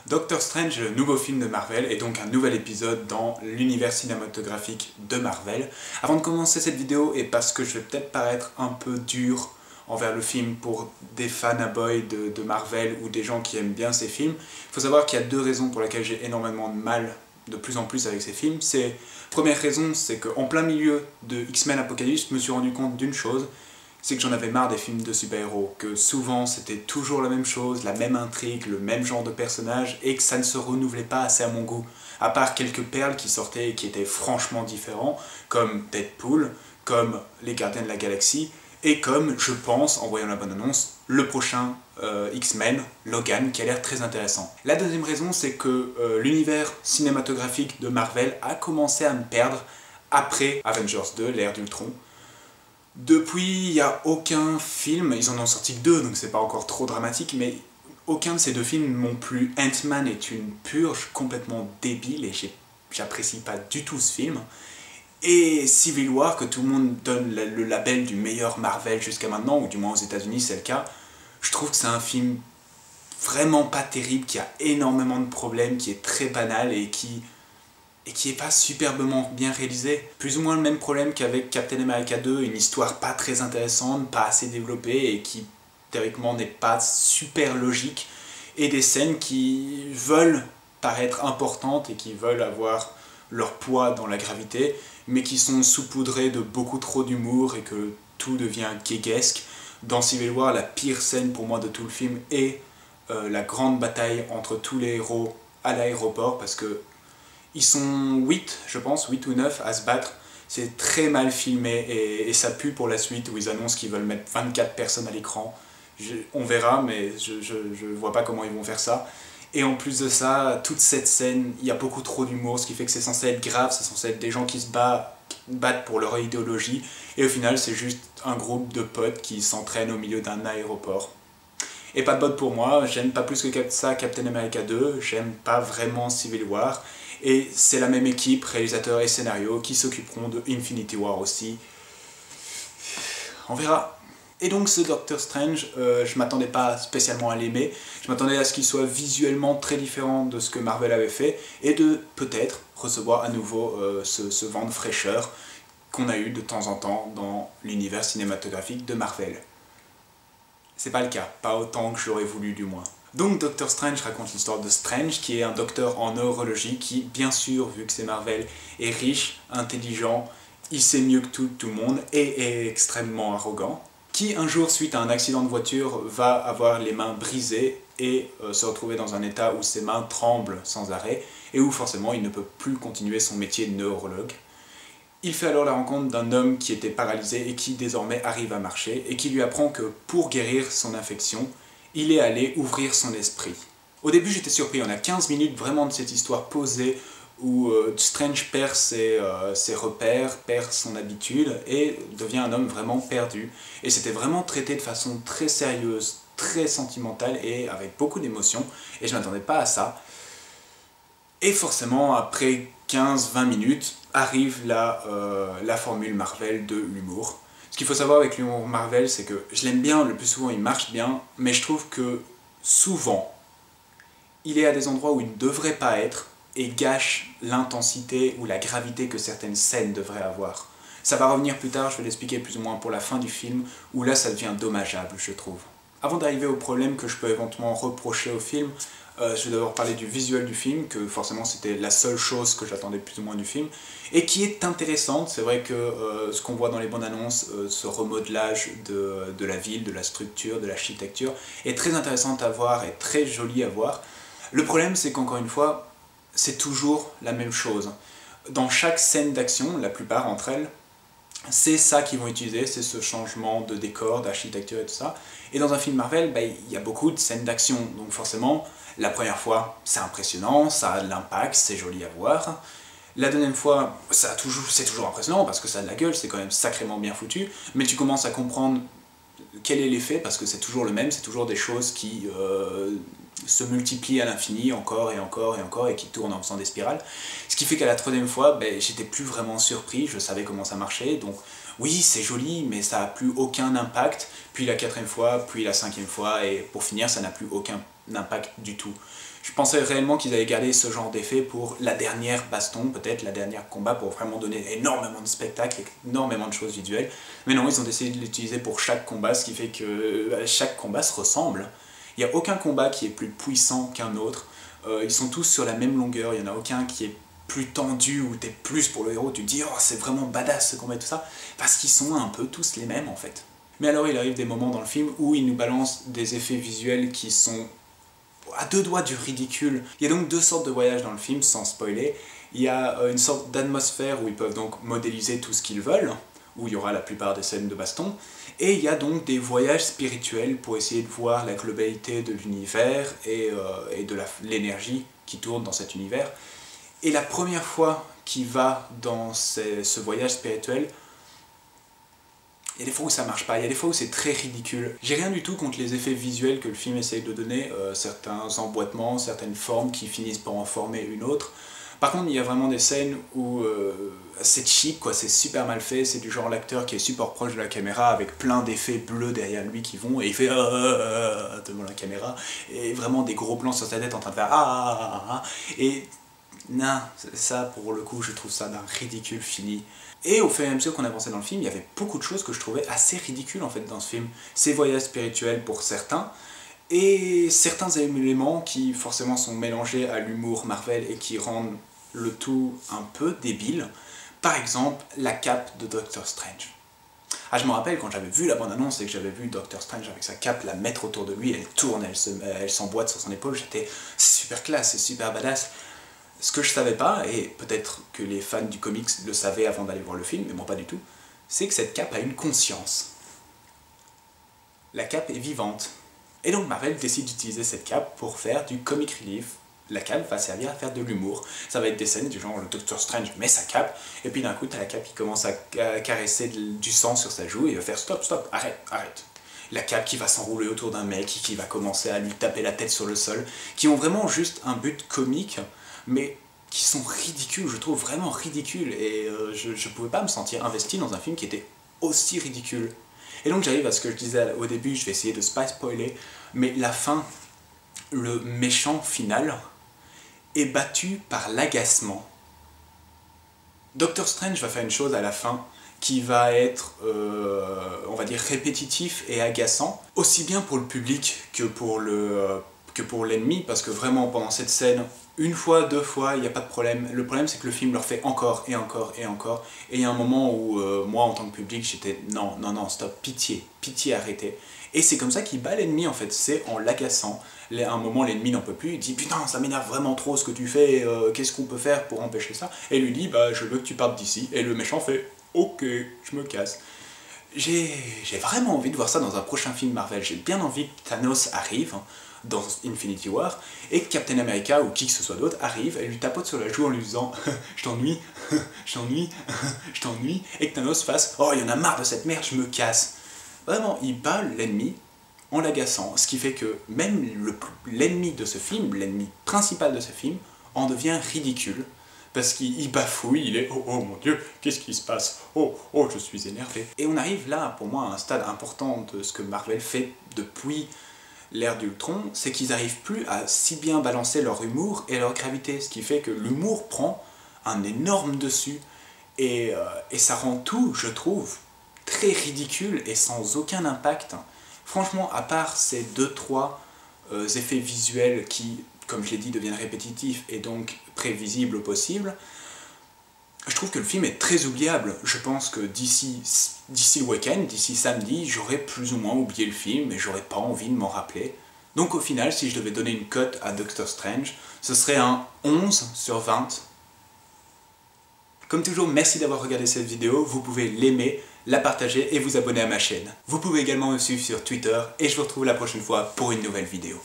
Doctor Strange, le nouveau film de Marvel, est donc un nouvel épisode dans l'univers cinématographique de Marvel. Avant de commencer cette vidéo, et parce que je vais peut-être paraître un peu dur envers le film pour des fanboys de Marvel ou des gens qui aiment bien ces films, il faut savoir qu'il y a deux raisons pour lesquelles j'ai énormément de mal de plus en plus avec ces films. Première raison, c'est qu'en plein milieu de X-Men Apocalypse, je me suis rendu compte d'une chose, c'est que j'en avais marre des films de super-héros, que souvent c'était toujours la même chose, la même intrigue, le même genre de personnage, et que ça ne se renouvelait pas assez à mon goût. À part quelques perles qui sortaient et qui étaient franchement différents, comme Deadpool, comme Les Gardiens de la Galaxie, et comme, je pense, en voyant la bonne annonce, le prochain X-Men, Logan, qui a l'air très intéressant. La deuxième raison, c'est que l'univers cinématographique de Marvel a commencé à me perdre après Avengers 2, l'ère d'Ultron. Depuis, il n'y a aucun film, ils en ont sorti que deux, donc c'est pas encore trop dramatique, mais aucun de ces deux films m'ont plu. Ant-Man est une purge complètement débile et j'apprécie pas du tout ce film. Et Civil War, que tout le monde donne le label du meilleur Marvel jusqu'à maintenant, ou du moins aux États-Unis c'est le cas, je trouve que c'est un film vraiment pas terrible, qui a énormément de problèmes, qui est très banal et qui est pas superbement bien réalisé. Plus ou moins le même problème qu'avec Captain America 2, une histoire pas très intéressante, pas assez développée et qui théoriquement n'est pas super logique, et des scènes qui veulent paraître importantes et qui veulent avoir leur poids dans la gravité, mais qui sont saupoudrées de beaucoup trop d'humour et que tout devient guéguesque. Dans Civil War, la pire scène pour moi de tout le film est la grande bataille entre tous les héros à l'aéroport, parce que ils sont 8, je pense, 8 ou 9 à se battre. C'est très mal filmé et ça pue pour la suite où ils annoncent qu'ils veulent mettre 24 personnes à l'écran. On verra, mais je vois pas comment ils vont faire ça. Et en plus de ça, toute cette scène, il y a beaucoup trop d'humour, ce qui fait que c'est censé être grave, c'est censé être des gens qui se battent pour leur idéologie. Et au final, c'est juste un groupe de potes qui s'entraînent au milieu d'un aéroport. Et pas de bol pour moi, j'aime pas plus que ça Captain America 2, j'aime pas vraiment Civil War. Et c'est la même équipe, réalisateur et scénario, qui s'occuperont de Infinity War aussi. On verra. Et donc ce Doctor Strange, je m'attendais pas spécialement à l'aimer, je m'attendais à ce qu'il soit visuellement très différent de ce que Marvel avait fait, et de peut-être recevoir à nouveau ce vent de fraîcheur qu'on a eu de temps en temps dans l'univers cinématographique de Marvel. C'est pas le cas, pas autant que j'aurais voulu du moins. Donc Doctor Strange raconte l'histoire de Strange, qui est un docteur en neurologie qui, bien sûr, vu que c'est Marvel, est riche, intelligent, il sait mieux que tout le monde et est extrêmement arrogant, qui un jour, suite à un accident de voiture, va avoir les mains brisées et se retrouver dans un état où ses mains tremblent sans arrêt et où forcément il ne peut plus continuer son métier de neurologue. Il fait alors la rencontre d'un homme qui était paralysé et qui désormais arrive à marcher et qui lui apprend que pour guérir son infection, il est allé ouvrir son esprit. Au début j'étais surpris, on a 15 minutes vraiment de cette histoire posée où Strange perd ses repères, perd son habitude et devient un homme vraiment perdu. Et c'était vraiment traité de façon très sérieuse, très sentimentale et avec beaucoup d'émotions, et je ne m'attendais pas à ça. Et forcément, après 15-20 minutes, arrive la formule Marvel de l'humour. Ce qu'il faut savoir avec l'humour Marvel, c'est que je l'aime bien, le plus souvent il marche bien, mais je trouve que souvent, il est à des endroits où il ne devrait pas être et gâche l'intensité ou la gravité que certaines scènes devraient avoir. Ça va revenir plus tard, je vais l'expliquer plus ou moins pour la fin du film, où là ça devient dommageable, je trouve. Avant d'arriver au problème que je peux éventuellement reprocher au film, je vais d'abord parler du visuel du film, que forcément c'était la seule chose que j'attendais plus ou moins du film, et qui est intéressante. C'est vrai que ce qu'on voit dans les bandes annonces, ce remodelage de la ville, de la structure, de l'architecture, est très intéressant à voir et très joli à voir. Le problème, c'est qu'encore une fois, c'est toujours la même chose. Dans chaque scène d'action, la plupart d'entre elles, c'est ça qu'ils vont utiliser, c'est ce changement de décor, d'architecture et tout ça. Et dans un film Marvel, il y a beaucoup de scènes d'action, donc forcément, la première fois, c'est impressionnant, ça a de l'impact, c'est joli à voir. La deuxième fois, c'est toujours impressionnant parce que ça a de la gueule, c'est quand même sacrément bien foutu, mais tu commences à comprendre quel est l'effet parce que c'est toujours le même, c'est toujours des choses qui se multiplient à l'infini, encore et encore et encore, et qui tournent en faisant des spirales. Ce qui fait qu'à la troisième fois, j'étais plus vraiment surpris, je savais comment ça marchait, donc oui, c'est joli, mais ça n'a plus aucun impact. Puis la quatrième fois, puis la cinquième fois, et pour finir, ça n'a plus aucun impact du tout. Je pensais réellement qu'ils allaient garder ce genre d'effet pour la dernière baston, peut-être la dernière combat, pour vraiment donner énormément de spectacles, énormément de choses visuelles. Mais non, ils ont décidé de l'utiliser pour chaque combat, ce qui fait que chaque combat se ressemble. Il n'y a aucun combat qui est plus puissant qu'un autre. Ils sont tous sur la même longueur, il n'y en a aucun qui est plus tendu ou t'es plus pour le héros, tu te dis oh c'est vraiment badass ce combat et tout ça, parce qu'ils sont un peu tous les mêmes en fait. Mais alors il arrive des moments dans le film où il nous balance des effets visuels qui sont à deux doigts du ridicule. Il y a donc deux sortes de voyages dans le film, sans spoiler. Il y a une sorte d'atmosphère où ils peuvent donc modéliser tout ce qu'ils veulent, où il y aura la plupart des scènes de baston, et il y a donc des voyages spirituels pour essayer de voir la globalité de l'univers et de l'énergie qui tourne dans cet univers. Et la première fois qu'il va dans ce voyage spirituel, il y a des fois où ça marche pas, il y a des fois où c'est très ridicule. J'ai rien du tout contre les effets visuels que le film essaye de donner, certains emboîtements, certaines formes qui finissent par en former une autre. Par contre, il y a vraiment des scènes où c'est cheap, quoi, c'est super mal fait, c'est du genre l'acteur qui est super proche de la caméra avec plein d'effets bleus derrière lui qui vont, et il fait devant la caméra, et vraiment des gros plans sur sa tête en train de faire et non, ça pour le coup je trouve ça d'un ridicule fini. Et au fur et à mesure qu'on avançait dans le film, il y avait beaucoup de choses que je trouvais assez ridicules en fait dans ce film. Ces voyages spirituels pour certains, et certains éléments qui forcément sont mélangés à l'humour Marvel et qui rendent le tout un peu débile. Par exemple, la cape de Doctor Strange. Ah, je me rappelle quand j'avais vu la bande-annonce et que j'avais vu Doctor Strange avec sa cape la mettre autour de lui, elle tourne, elle s'emboîte sur son épaule, j'étais super classe, c'est super badass. Ce que je savais pas, et peut-être que les fans du comics le savaient avant d'aller voir le film, mais moi pas du tout, c'est que cette cape a une conscience. La cape est vivante. Et donc Marvel décide d'utiliser cette cape pour faire du comic relief. La cape va servir à faire de l'humour. Ça va être des scènes du genre le Doctor Strange met sa cape, et puis d'un coup t'as la cape qui commence à caresser du sang sur sa joue, et il va faire stop, stop, arrête, arrête. La cape qui va s'enrouler autour d'un mec, qui va commencer à lui taper la tête sur le sol, qui ont vraiment juste un but comique, mais qui sont ridicules, je trouve vraiment ridicules, et je pouvais pas me sentir investi dans un film qui était aussi ridicule. Et donc j'arrive à ce que je disais au début, je vais essayer de pas spoiler, mais la fin, le méchant final, est battu par l'agacement. Doctor Strange va faire une chose à la fin qui va être, on va dire, répétitif et agaçant, aussi bien pour le public que pour l'ennemi, parce que vraiment pendant cette scène, une fois, deux fois, il n'y a pas de problème. Le problème c'est que le film leur fait encore et encore et encore, et il y a un moment où moi en tant que public j'étais non, non, non, stop, pitié, pitié, arrêtez. Et c'est comme ça qu'il bat l'ennemi en fait, c'est en l'agaçant. À un moment l'ennemi n'en peut plus, il dit putain ça m'énerve vraiment trop ce que tu fais, qu'est-ce qu'on peut faire pour empêcher ça? Et lui dit bah je veux que tu partes d'ici, et le méchant fait ok, je me casse. J'ai vraiment envie de voir ça dans un prochain film Marvel, j'ai bien envie que Thanos arrive dans Infinity War, et que Captain America ou qui que ce soit d'autre arrive et lui tapote sur la joue en lui disant je t'ennuie, je t'ennuie, je t'ennuie, et que Thanos fasse oh il y en a marre de cette merde, je me casse. Vraiment, il bat l'ennemi en l'agaçant, ce qui fait que même l'ennemi de ce film, l'ennemi principal de ce film, en devient ridicule, parce qu'il bafouille, il est oh mon dieu, qu'est-ce qui se passe, oh je suis énervé. Et on arrive là pour moi à un stade important de ce que Marvel fait depuis l'ère d'Ultron, c'est qu'ils n'arrivent plus à si bien balancer leur humour et leur gravité, ce qui fait que l'humour prend un énorme dessus, et ça rend tout, je trouve, très ridicule et sans aucun impact. Franchement, à part ces 2-3 effets visuels qui, comme je l'ai dit, deviennent répétitifs et donc prévisibles au possible, je trouve que le film est très oubliable. Je pense que d'ici le week-end, d'ici samedi, j'aurais plus ou moins oublié le film et j'aurais pas envie de m'en rappeler. Donc au final, si je devais donner une cote à Doctor Strange, ce serait un 11 sur 20. Comme toujours, merci d'avoir regardé cette vidéo, vous pouvez l'aimer, la partager et vous abonner à ma chaîne. Vous pouvez également me suivre sur Twitter et je vous retrouve la prochaine fois pour une nouvelle vidéo.